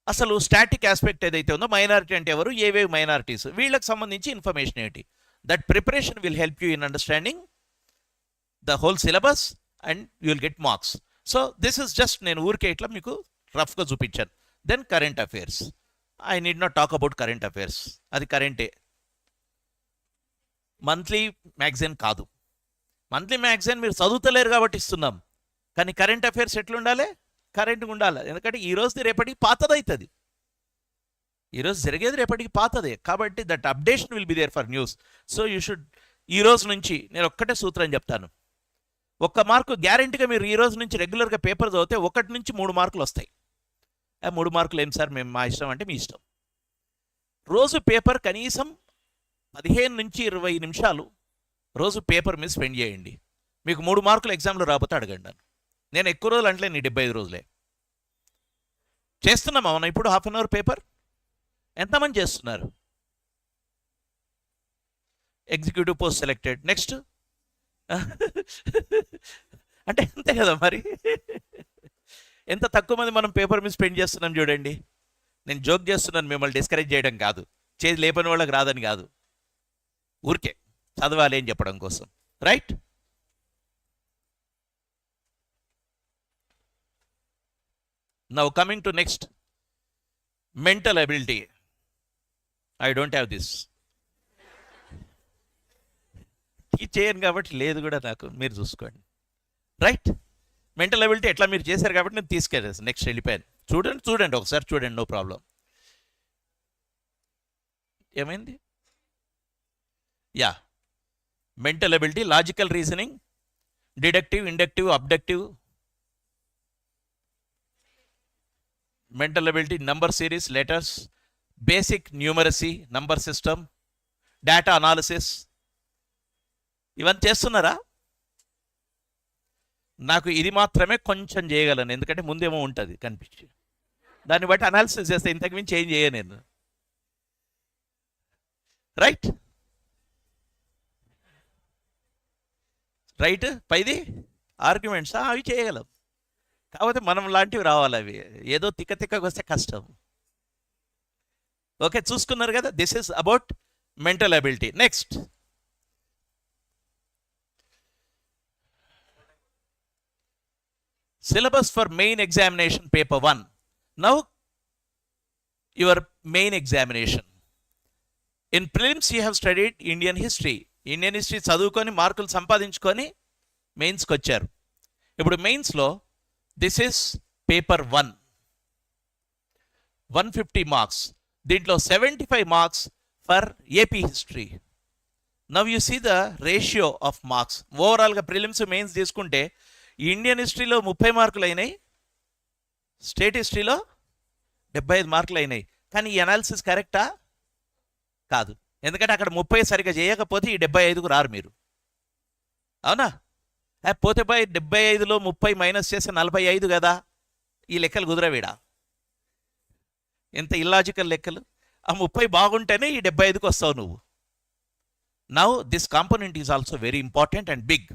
Speaker 1: అసలు స్టాటిక్ ఆస్పెక్ట్ ఏదైతే ఉందో, మైనారిటీ అంటే ఎవరు, ఏవేవి మైనారిటీస్, వీళ్ళకి సంబంధించి ఇన్ఫర్మేషన్ ఏంటి. That preparation will help you in understanding the whole syllabus and you will get marks. So this is just నేను ఊరికే ఇట్లా మీకు రఫ్గా చూపించాను. Then current affairs. I need not talk about current affairs, అది కరెంటే. మంత్లీ మ్యాగజైన్ కాదు. Monthly magazine మీరు చదువుతలేరు కాబట్టి ఇస్తున్నాం. కానీ కరెంట్ అఫైర్స్ ఎట్లుండాలి? కరెంట్గా ఉండాలి. ఎందుకంటే ఈరోజుది రేపటికి పాతది అవుతుంది. ఈరోజు జరిగేది రేపటికి పాతదే. కాబట్టి that updation will be there for news. So you should, ఈరోజు నుంచి నేను ఒక్కటే సూత్రం చెప్తాను. ఒక్క మార్కు గ్యారెంటీగా మీరు ఈ రోజు నుంచి రెగ్యులర్గా పేపర్ చదివితే 1 నుంచి 3 మార్కులు వస్తాయి. 3 మార్కులు ఏం సార్, మేము మా ఇష్టం అంటే మీ ఇష్టం. రోజు పేపర్ కనీసం 15 నుంచి 20 నిమిషాలు రోజు పేపర్ మీద స్పెండ్ చేయండి. మీకు 3 మార్కులు ఎగ్జామ్లో రాకపోతే అడగండి. నేను ఎక్కువ రోజులు అంటే నీ 75 రోజులే చేస్తున్నామా మనం ఇప్పుడు. హాఫ్ అన్ అవర్ పేపర్ ఎంతమంది చేస్తున్నారు? Executive post selected. నెక్స్ట్ అంటే అంతే కదా మరి. ఎంత తక్కువ మంది మనం పేపర్ మీద స్పెండ్ చేస్తున్నాం చూడండి. నేను జోక్ చేస్తున్నాను, మిమ్మల్ని డిస్కరేజ్ చేయడం కాదు, చేతి లేపని వాళ్ళకి రాదని కాదు, ఊరికే చదవాలి అని చెప్పడం కోసం. Right? Now coming to next, mental ability. I don't have this. Teach చేయను కాబట్టి లేదు కూడా నాకు, మీరు చూసుకోండి. రైట్? మెంటల్ అబిలిటీ ఎట్లా మీరు చేశారు కాబట్టి నేను తీసుకెళ్ళేసి నెక్స్ట్ వెళ్ళిపోయాను. చూడండి ఒకసారి చూడండి, నో ప్రాబ్లం. ఏమైంది? Yeah, mental ability, logical reasoning, deductive, inductive, abductive, mental ability, number series, letters, basic numeracy, number system, data analysis. ఇవన్నీ చేస్తున్నారా? నాకు ఇది మాత్రమే కొంచెం చేయగలను, ఎందుకంటే ముందేమో ఉంటుంది కనిపించి, దాన్ని బట్టి అనాలిసిస్ చేస్తే ఇంతకు మించి ఏం చేయను నేను. రైట్? రైట్? పైది ఆర్గ్యుమెంట్స్ అవి చేయగలం, కాకపోతే మనం లాంటివి రావాలి. అవి ఏదో తిక్కగా వస్తే కష్టం. ఓకే, చూసుకున్నారు కదా. This is about mental ability. Next, syllabus for main examination paper 1. Now your main examination in prelims you have studied Indian history చదువుకొని మార్కులు సంపాదించుకొని మెయిన్స్కి వచ్చారు. ఇప్పుడు మెయిన్స్లో దిస్ ఈస్ పేపర్ 1, 150 మార్క్స్. దీంట్లో 75 marks for AP history. Now you see the ratio of marks. ఓవరాల్గా prelims mains తీసుకుంటే ఇండియన్ హిస్టరీలో 30 మార్కులు అయినాయి, స్టేట్ హిస్టరీలో 75 మార్కులు అయినాయి. కానీ ఈ అనాలిసిస్ కరెక్టా? కాదు. ఎందుకంటే అక్కడ 30 సరిగ్గా చేయకపోతే ఈ 75కు రారు మీరు. అవునా? పోతే 75లో 30 మైనస్ చేస్తే 45 కదా. ఈ లెక్కలు కుదరవేడా? ఎంత ఇల్లాజికల్ లెక్కలు. ఆ 30 బాగుంటేనే ఈ 75కు వస్తావు నువ్వు. Now this component is also very important and big.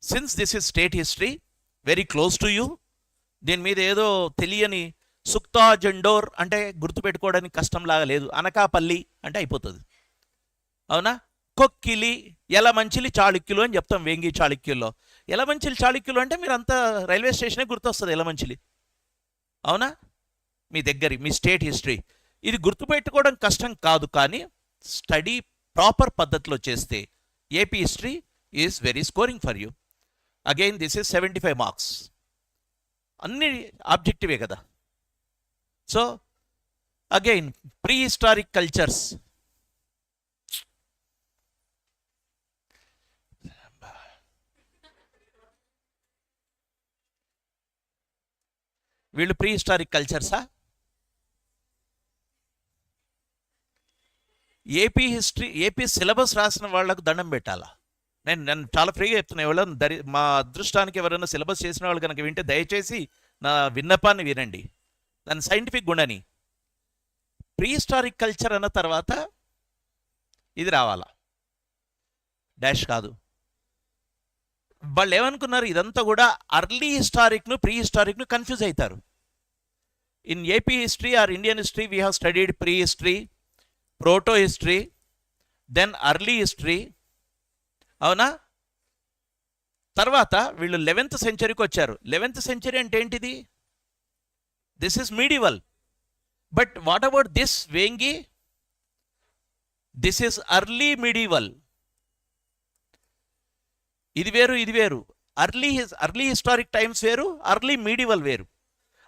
Speaker 1: Since this is state history, very close to you. దీని మీద ఏదో తెలియని సుక్తా జెండోర్ అంటే గుర్తుపెట్టుకోవడానికి కష్టంలాగా లేదు. అనకాపల్లి అంటే అయిపోతుంది. అవునా? కొక్కిలి, ఎలమంచిలి, చాళుక్యులు అని చెప్తాం. వేంగి చాళుక్యుల్లో ఎలమంచిలి చాళుక్యులు అంటే మీరు అంతా రైల్వే స్టేషనే గుర్తొస్తుంది ఎలమంచిలి. అవునా? మీ దగ్గర మీ స్టేట్ హిస్టరీ ఇది గుర్తుపెట్టుకోవడం కష్టం కాదు, కానీ స్టడీ ప్రాపర్ పద్ధతిలో చేస్తే AP history is very scoring for you. Again this is 75 marks. అన్ని ఆబ్జెక్టివే కదా. So again prehistoric cultures. వీళ్ళు ప్రీ హిస్టారిక్ కల్చర్సా? ఏపీ హిస్టరీ, ఏపీ సిలబస్ రాసిన వాళ్లకు దండం పెట్టాలా? నేను చాలా ఫ్రీగా చెప్తున్నా. ఎవరైనా మా అదృష్టానికి ఎవరైనా సిలబస్ చేసిన వాళ్ళు కనుక వింటే దయచేసి నా విన్నపాన్ని వినండి. దాని సైంటిఫిక్ గుణని. ప్రీ హిస్టారిక్ కల్చర్ అన్న తర్వాత ఇది రావాలా, డాష్ కాదు. వాళ్ళు ఏమనుకున్నారు, ఇదంతా కూడా అర్లీ హిస్టారిక్ను ప్రీ హిస్టారిక్ను కన్ఫ్యూజ్ అవుతారు. In AP history or Indian history we have studied pre history, proto history, then early history. అవునా? తర్వాత వీళ్ళు 11th సెంచరీకి వచ్చారు. 11th సెంచరీ అంటే ఏంటిది? This is medieval. But what about this Vengi? This is early medieval. ఇది వేరు, ఇది వేరు. అర్లీ హిస్టారిక్ టైమ్స్ వేరు, అర్లీ మీడివల్ వేరు.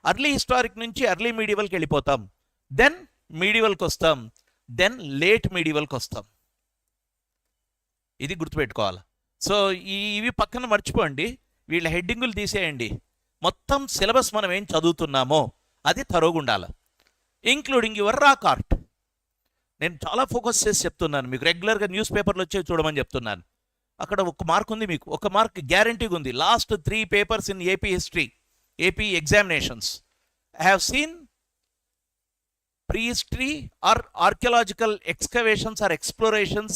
Speaker 1: అర్లీ హిస్టారిక్ నుంచి అర్లీ మీడివల్కి వెళ్ళిపోతాం, దెన్ మీడివల్కి వస్తాం, దెన్ లేట్ మీడివల్కి వస్తాం. ఇది గుర్తుపెట్టుకోవాలి. సో ఇవి పక్కన మర్చిపోండి, వీళ్ళ హెడ్డింగులు తీసేయండి. మొత్తం సిలబస్ మనం ఏం చదువుతున్నామో అది తరోగుండాలి, ఇంక్లూడింగ్ యువర్ రా కార్ట్. నేను చాలా ఫోకస్ చేసి చెప్తున్నాను మీకు, రెగ్యులర్గా న్యూస్ పేపర్లు వచ్చే చూడమని చెప్తున్నాను. అక్కడ ఒక మార్క్ ఉంది, మీకు ఒక మార్క్ గ్యారంటీగా ఉంది. Last 3 papers in AP history, AP examinations, I have seen prehistory or archaeological excavations or explorations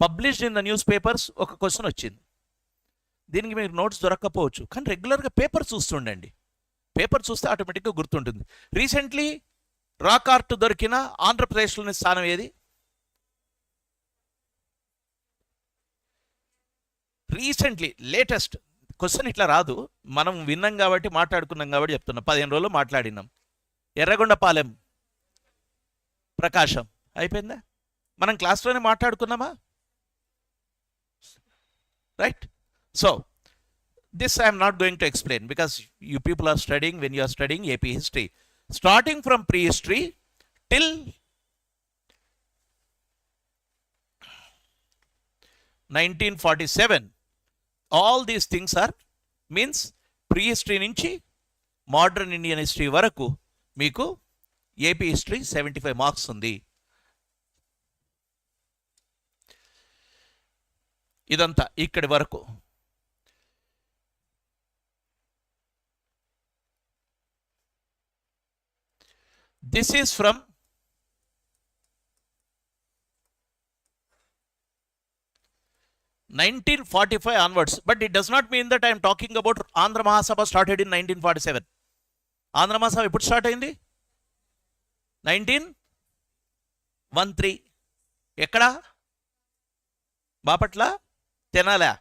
Speaker 1: published in the newspapers. ఒక క్వశ్చన్ వచ్చింది, దీనికి మీరు నోట్స్ దొరక్కపోవచ్చు, కానీ రెగ్యులర్గా పేపర్ చూస్తుండండి. పేపర్ చూస్తే ఆటోమేటిక్గా గుర్తుంటుంది. రీసెంట్లీ రాక్ ఆర్ట్ దొరికిన ఆంధ్రప్రదేశ్లోని స్థానం ఏది? రీసెంట్లీ లేటెస్ట్ క్వశ్చన్ ఇట్లా రాదు, మనం విన్నాం కాబట్టి మాట్లాడుకున్నాం కాబట్టి చెప్తున్నాం. 15 రోజులు మాట్లాడినాం. ఎర్రగొండపాలెం, ప్రకాశం. అయిపోయిందా? మనం క్లాస్లోనే మాట్లాడుకున్నామా? Right. So this I'm not going to explain because you people are studying when you are studying AP history, starting from prehistory till 1947. All these things are means prehistory నుంచి modern Indian history వరకు మీకు AP history 75 marks ఉంది. ఇదంతా ఇక్కడి వరకు. This is from 1945 onwards, but it does not mean that I am talking about Andhra Mahasabha started in 1947. Andhra Mahasabha ఎప్పుడు start అయింది? 1913. ఎక్కడ? బాపట్ల, తెనాలా?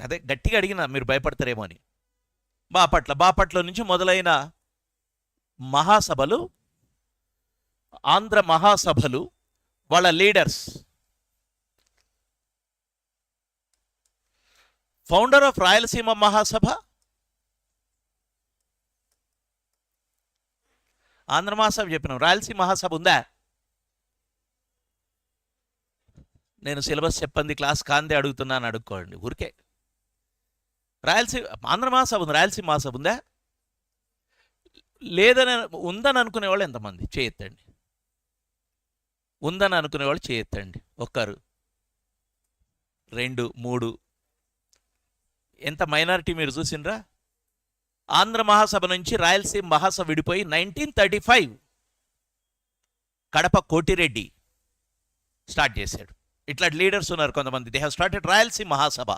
Speaker 1: అదే గట్టిగా అడిగినా, మీరు భయపడతారేమో అని. బాపట్ల నుంచి మొదలైన మహాసభలు, ఆంధ్ర మహాసభలు, వాళ్ళ లీడర్స్, ఫౌండర్ ఆఫ్ రాయలసీమ మహాసభ, ఆంధ్ర మహాసభ చెప్పినాం, రాయలసీమ మహాసభ ఉందా? నేను సిలబస్ చెప్పండి క్లాస్ కాందే అడుగుతున్నాను అడుక్కోండి ఊరికే. రాయలసీమ ఆంధ్ర మహాసభ ఉంది, రాయలసీమ మహాసభ ఉందా? లేదని ఉందని అనుకునేవాళ్ళు ఎంతమంది చేయెత్తండి? ఉందని అనుకునేవాళ్ళు చేయెత్తండి. 1, 2, 3. ఎంత మైనారిటీ మీరు చూసిండ్రా? ఆంధ్ర మహాసభ నుంచి రాయలసీమ మహాసభ విడిపోయి 1935 కడప కోటిరెడ్డి స్టార్ట్ చేశాడు. ఇట్లా లీడర్స్ ఉన్నారు కొంతమంది. They have started Rayalaseema Mahasabha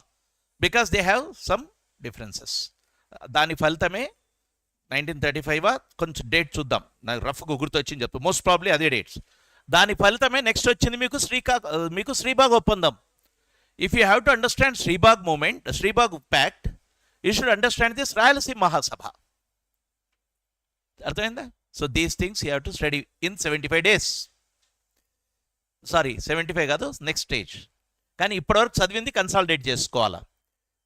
Speaker 1: because they have some differences. దాని ఫలితమే 1935. కొంచెం డేట్ చూద్దాం, నాకు రఫ్గా గుర్తొచ్చింది చెప్తాను, మోస్ట్ ప్రాబ్లీ అదే డేట్స్. దాని ఫలితమే నెక్స్ట్ వచ్చింది మీకు శ్రీబాగ్ ఒప్పందం. If you have to understand Sribagh movement, Sribagh pact, you should understand this Rayalaseema Mahasabha. అర్థమైందా? So these things you have to study in 75 days. Sorry 75 కాదు, నెక్స్ట్ స్టేజ్. కానీ ఇప్పటివరకు చదివింది కన్సాలిడేట్ చేసుకోవాలా,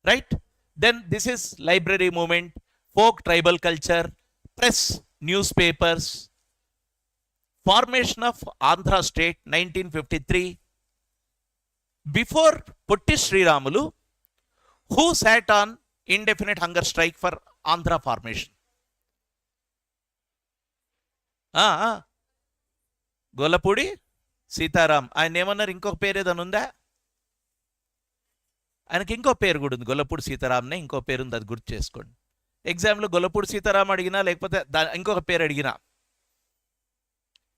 Speaker 1: right? Then this is library movement, folk tribal culture, press, newspapers, formation of Andhra state 1953. Before Potti Sriramulu, who sat on indefinite hunger strike for Andhra formation? Gollapudi Sitaram. ఆయన ఏమన్నారు? ఇంకొక పేరు ఏదైనా ఉందా? ఆయనకి ఇంకో పేరు కూడా ఉంది, గొల్లపూడి సీతారాంనే ఇంకో పేరు ఉంది, అది గుర్తు చేసుకోండి. ఎగ్జామ్లో గొల్లపూడి సీతారాం అడిగినా లేకపోతే ఇంకొక పేరు అడిగినా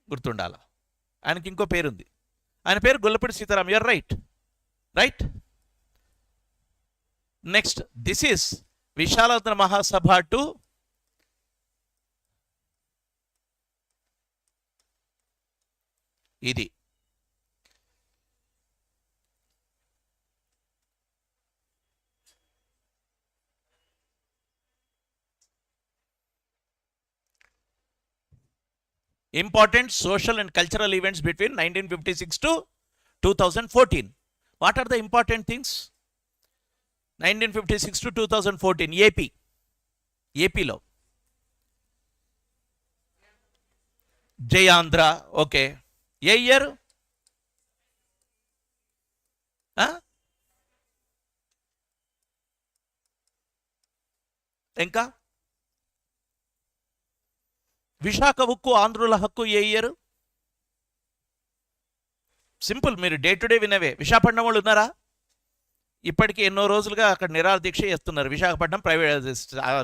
Speaker 1: గుర్తుండాల. ఆయనకి ఇంకో పేరుంది, ఆయన పేరు Gollapudi Sitaram. You are right, right. Next this is Visalandhra Mahasabha to ఇది. Important social and cultural events between 1956 to 2014. What are the important things? 1956 to 2014 ఏపీలో జై ఆంధ్ర. ఓకే, ఏ ఇయర్? ఇంకా విశాఖ ఉక్కు ఆంధ్రుల హక్కు ఏ ఇయర్? సింపుల్, మీరు డే టు డే వినవే. విశాఖపట్నం వాళ్ళు ఉన్నారా? ఇప్పటికీ ఎన్నో రోజులుగా అక్కడ నిరాహార దీక్ష చేస్తున్నారు, Visakhapatnam privatise,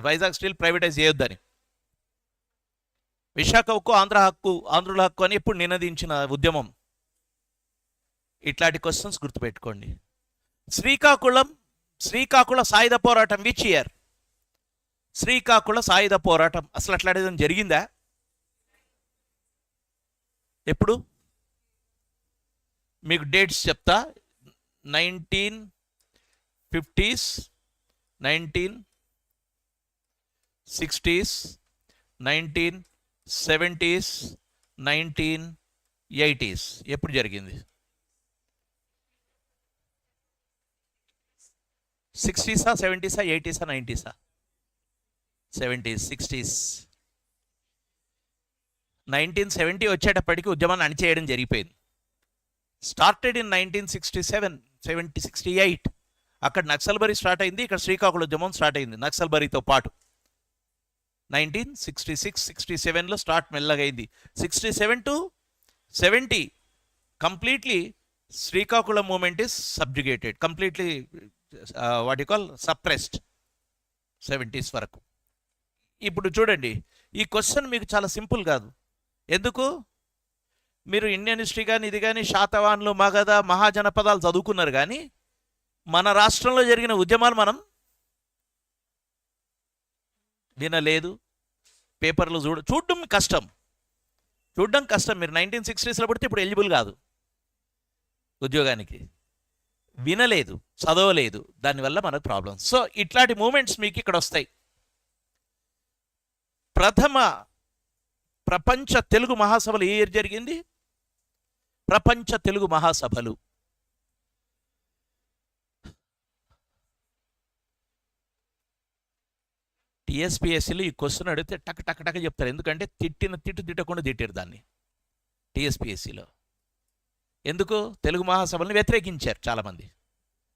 Speaker 1: Vizag steel privatise చేయొద్దని. విశాఖ ఉక్కు ఆంధ్రుల హక్కు అని ఎప్పుడు నినదించిన ఉద్యమం? ఇట్లాంటి క్వశ్చన్స్ గుర్తుపెట్టుకోండి. శ్రీకాకుళ సాయుధ పోరాటం విచ్ ఇయర్? శ్రీకాకుళ సాయుధ పోరాటం అసలు అట్లాంటిది జరిగిందా? ఎప్పుడు? మీకు డేట్స్ చెప్తా. 1950s, 1960s, 1970s, 1980s. ఎప్పుడు జరిగింది? 60సా, 70సా, 80సా, 90సా? 70s, 60s. 1970 వచ్చేటప్పటికి ఉద్యమాన్ని అణిచేయడం జరిగిపోయింది. Started in 1967, 68. అక్కడ నక్సల్బరీ స్టార్ట్ అయింది, ఇక్కడ శ్రీకాకుళ ఉద్యమం స్టార్ట్ అయింది నక్సల్బరీతో పాటు. 1966, 67లో స్టార్ట్ మెల్లగైంది. 67 to 70 completely Srikakulam movement is subjugated, completely what you call suppressed 70s వరకు. ఇప్పుడు చూడండి, ఈ క్వశ్చన్ మీకు చాలా సింపుల్ కాదు. ఎందుకు? మీరు ఇండియన్ హిస్టరీ కానీ ఇది కానీ శాతవాన్లు, మగధ, మహాజనపదాలు చదువుకున్నారు, కానీ మన రాష్ట్రంలో జరిగిన ఉద్యమాలు మనం వినలేదు. పేపర్లు చూడడం కష్టం. మీరు 1960sలో పడితే ఇప్పుడు ఎలిజిబుల్ కాదు ఉద్యోగానికి. వినలేదు, చదవలేదు, దానివల్ల మనకు ప్రాబ్లమ్స్. సో ఇట్లాంటి మూమెంట్స్ మీకు ఇక్కడ వస్తాయి. ప్రథమ ప్రపంచ తెలుగు మహాసభలు ఏ ఇయర్ జరిగింది? ప్రపంచ తెలుగు మహాసభలు టీఎస్పీఎస్సీలో ఈ క్వశ్చన్ అడిగితే టక్ టక్ టక్ చెప్తారు. ఎందుకంటే తిట్టకుండా తిట్టారు దాన్ని టీఎస్పీఎస్సీలో. ఎందుకు? తెలుగు మహాసభలను వ్యతిరేకించారు చాలామంది.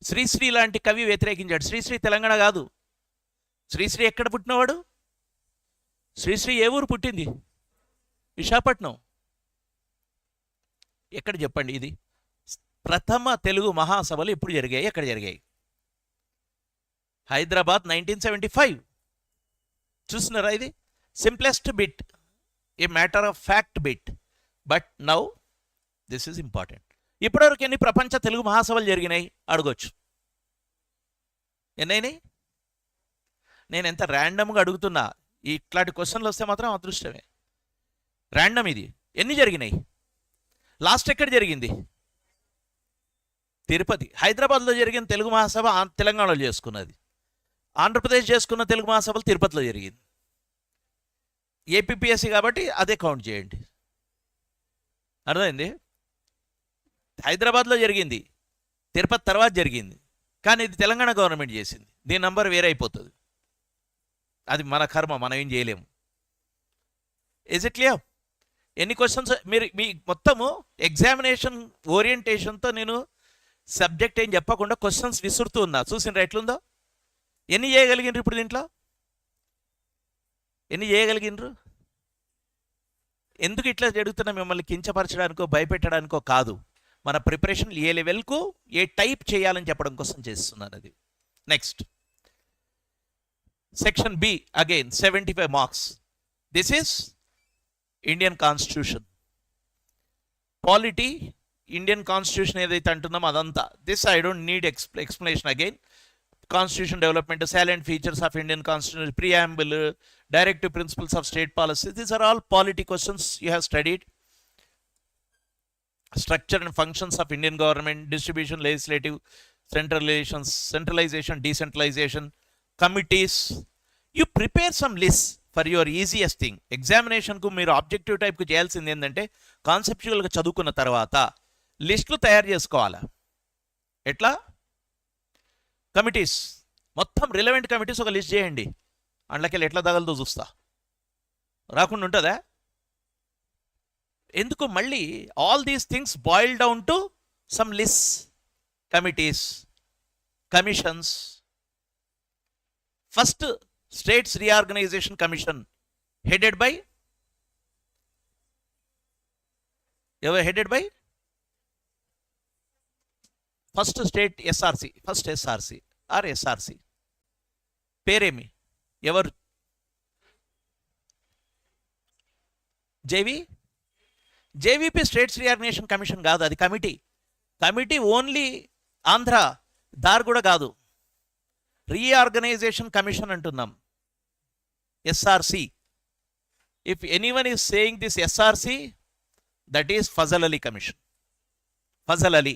Speaker 1: శ్రీశ్రీ లాంటి కవి వ్యతిరేకించాడు. శ్రీశ్రీ తెలంగాణ కాదు. శ్రీశ్రీ ఎక్కడ పుట్టినవాడు? శ్రీశ్రీ ఏ ఊరు పుట్టింది? విశాఖపట్నం. ఎక్కడ చెప్పండి? ఇది ప్రథమ తెలుగు మహాసభలు ఎప్పుడు జరిగాయి, ఎక్కడ జరిగాయి? హైదరాబాద్ 1975. చూస్తున్నారా? ఇది simplest bit, A matter of fact bit, but now this is important. ఇప్పటివరకు ఎన్ని ప్రపంచ తెలుగు మహాసభలు జరిగినాయి అడగొచ్చు. ఎన్నైనాయి? నేను ఎంత ర్యాండమ్గా అడుగుతున్నా. ఇట్లాంటి క్వశ్చన్లు వస్తే మాత్రం అదృష్టమే. ర్యాండమ్ ఇది. ఎన్ని జరిగినాయి? లాస్ట్ ఎక్కడ జరిగింది? తిరుపతి. హైదరాబాద్లో జరిగిన తెలుగు మహాసభ తెలంగాణలో చేసుకున్నది. ఆంధ్రప్రదేశ్ చేసుకున్న తెలుగు మహాసభలు తిరుపతిలో జరిగింది. ఏపీపీఎస్సీ కాబట్టి అదే కౌంట్ చేయండి. అర్థమైంది? హైదరాబాద్లో జరిగింది, తిరుపతి తర్వాత జరిగింది, కానీ ఇది తెలంగాణ గవర్నమెంట్ చేసింది. దీని నంబర్ వేరే అయిపోతుంది. అది మన కర్మ, మనం ఏం చేయలేము. Is it clear? ఎన్ని క్వశ్చన్స్ మీరు మీ మొత్తము ఎగ్జామినేషన్ ఓరియంటేషన్తో నేను సబ్జెక్ట్ ఏం చెప్పకుండా క్వశ్చన్స్ విసురుతూ ఉన్నా. చూసిండ్రా ఎట్లుందో? ఎన్ని చేయగలిగినరు ఇప్పుడు దీంట్లో? ఎన్ని చేయగలిగినరు? ఎందుకు ఇట్లా జరుగుతున్నా? మిమ్మల్ని కించపరచడానికో భయపెట్టడానికో కాదు. మన ప్రిపరేషన్ ఏ లెవెల్కు ఏ టైప్ చేయాలని చెప్పడం కోసం చేస్తున్నాను. అది next section B. Again 75 marks. This is Indian constitution. Polity, Indian constitution ఏదైతే అంటున్నామో అదంతా. This I don't need explanation again. Constitution development, salient features of Indian Constitution, preamble, directive principles of state policy. These are all polity questions you have studied. Structure and functions of Indian government, distribution, legislative, centralization, decentralization, committees. You prepare some lists for your easiest thing. Examination ku మీరు objective type కు చేయాల్సింది ఏంటంటే కాన్సెప్చువల్గా చదువుకున్న తర్వాత లిస్టులు తయారు చేసుకోవాలా. ఎట్లా? కమిటీస్ మొత్తం రిలవెంట్ కమిటీస్ ఒక లిస్ట్ చేయండి. అందులోకి ఎట్లా తగలదో చూస్తా. రాకుండా ఉంటుందా? ఎందుకు? మళ్ళీ all these things boil down to some list. committees, commissions. First States Reorganization Commission headed by first state SRC, first SRC or SRC పేరేమి ఎవరు? జేవీపీ స్టేట్స్ రీఆర్గనైజేషన్ కమిషన్ కాదు, అది కమిటీ ఓన్లీ ఆంధ్ర, దార్ కూడా కాదు, రీఆర్గనైజేషన్ కమిషన్ అంటున్నాం, SRC. If anyone is saying this SRC, that is Fazal Ali commission, Fazal Ali.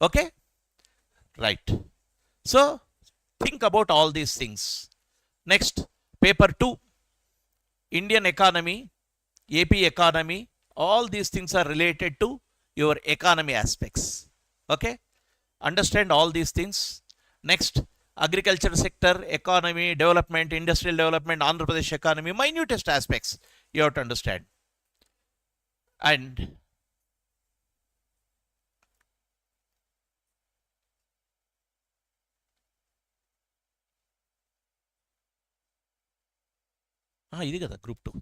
Speaker 1: Okay, right. So think about all these things. Next, paper 2, Indian economy, AP economy, all these things are related to your economy aspects. Okay, understand all these things. Next, agriculture sector, economy, development, industrial development, Andhra Pradesh economy, minutest aspects you have to understand. And ఇది కదా group 2.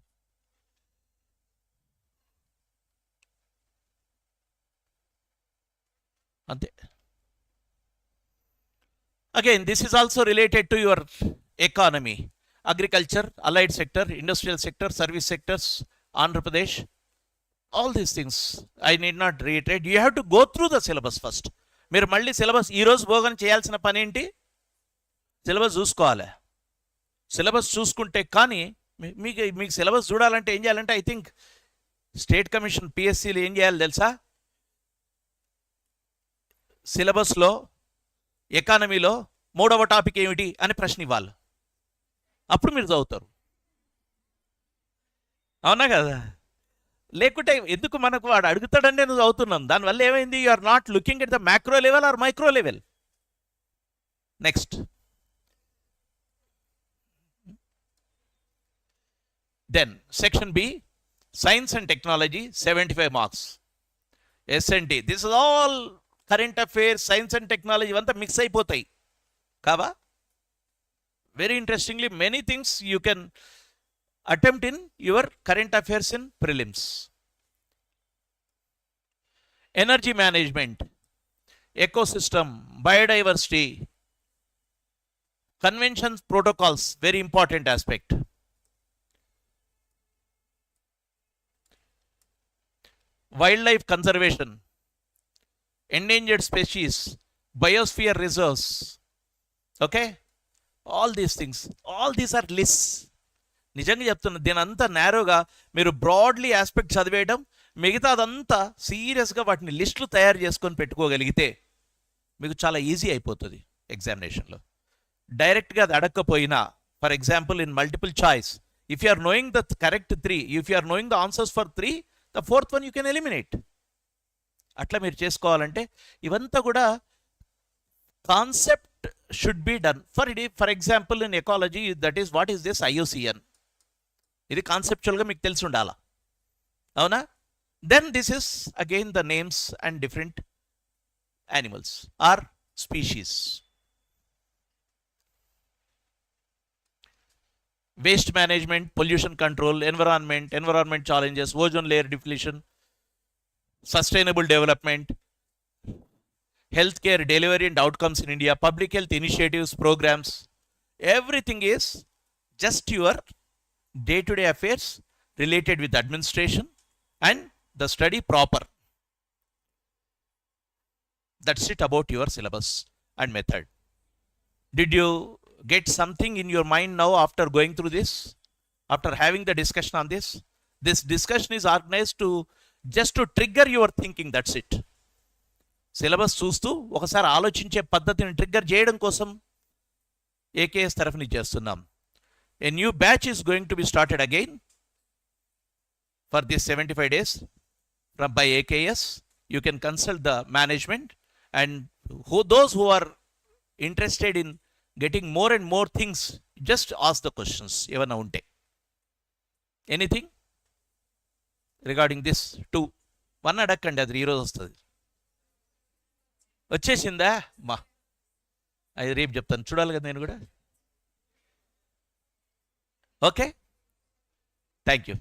Speaker 1: అంతే. Again this is also related to your economy, agriculture, allied sector, industrial sector, service sectors, Andhra Pradesh, all these things I need not reiterate. You have to go through the syllabus first. మీరు మళ్ళీ syllabus ఈరోజు పోగానే చేయాల్సిన పని ఏంటి? Syllabus చూసుకోవాలి. Syllabus చూసుకుంటే కానీ మీకు సిలబస్ చూడాలంటే ఏం చేయాలంటే, ఐ థింక్ స్టేట్ కమిషన్ పిఎస్సీలు ఏం చేయాలి తెలుసా? సిలబస్లో ఎకానమీలో 3వ టాపిక్ ఏమిటి అని ప్రశ్న ఇవ్వాలి. అప్పుడు మీరు చదువుతారు. అవునా కదా? లేకుంటే ఎందుకు మనకు వాడు అడుగుతాడంటే నువ్వు చదువుతున్నాం. దానివల్ల ఏమైంది? You are not looking at the macro level or micro level. Next, then section B, science and technology, 75 marks. S&T, this is all current affairs, science and technology, ఇవంతా మిక్స్ అయిపోతాయి కావా? Very interestingly many things you can attempt in your current affairs in prelims. Energy management, ecosystem, biodiversity, conventions, protocols, very important aspect. Wildlife conservation, endangered species, biosphere reserves. Okay, all these things, all these are lists. నిజంగా చెప్తున్నా, దీని అంతా నేరోగా మీరు Bradley aspect చదివేయడం, మిగతా అదంతా సీరియస్గా వాటిని లిస్టులు తయారు చేసుకొని పెట్టుకోగలిగితే మీకు చాలా ఈజీ అయిపోతుంది ఎగ్జామినేషన్లో. డైరెక్ట్గా అది అడగకపోయినా, for example in multiple choice, if you are knowing the correct 3, if you are knowing the answers for 3, the 4th one you can eliminate. అట్లా మీరు చేసుకోవాలంటే ఇవంతా కూడా concept should be done. For example in ecology, that is what is this IUCN, ఇది కాన్సెప్చువల్గా మీకు తెలిసి ఉండాలా, అవునా? Then this is again the names and different animals or species. Waste management, pollution control, environment challenges, ozone layer depletion, sustainable development, health care delivery and outcomes in India, public health initiatives, programs, everything is just your day-to-day affairs related with administration and the study proper. That's it about your syllabus and method. Did you get something in your mind now after going through this, after having the discussion on this? This discussion is organized to just to trigger your thinking, that's it. Syllabus చూస్తూ ఒకసారి ఆలోచించే పద్ధతిని trigger చేయడం కోసం AKS తరఫున చేస్తున్నాం. A new batch is going to be started again for this 75 days from by AKS. You can consult the management, and those who are interested in getting more and more things, just ask the questions ఏమన్నా ఉంటే. Anything regarding this 2 1 అడగండి, అది ఈరోజు వస్తుంది. వచ్చేసిందా? మా అది రేపు చెప్తాను, చూడాలి కదా నేను కూడా. Okay, thank you.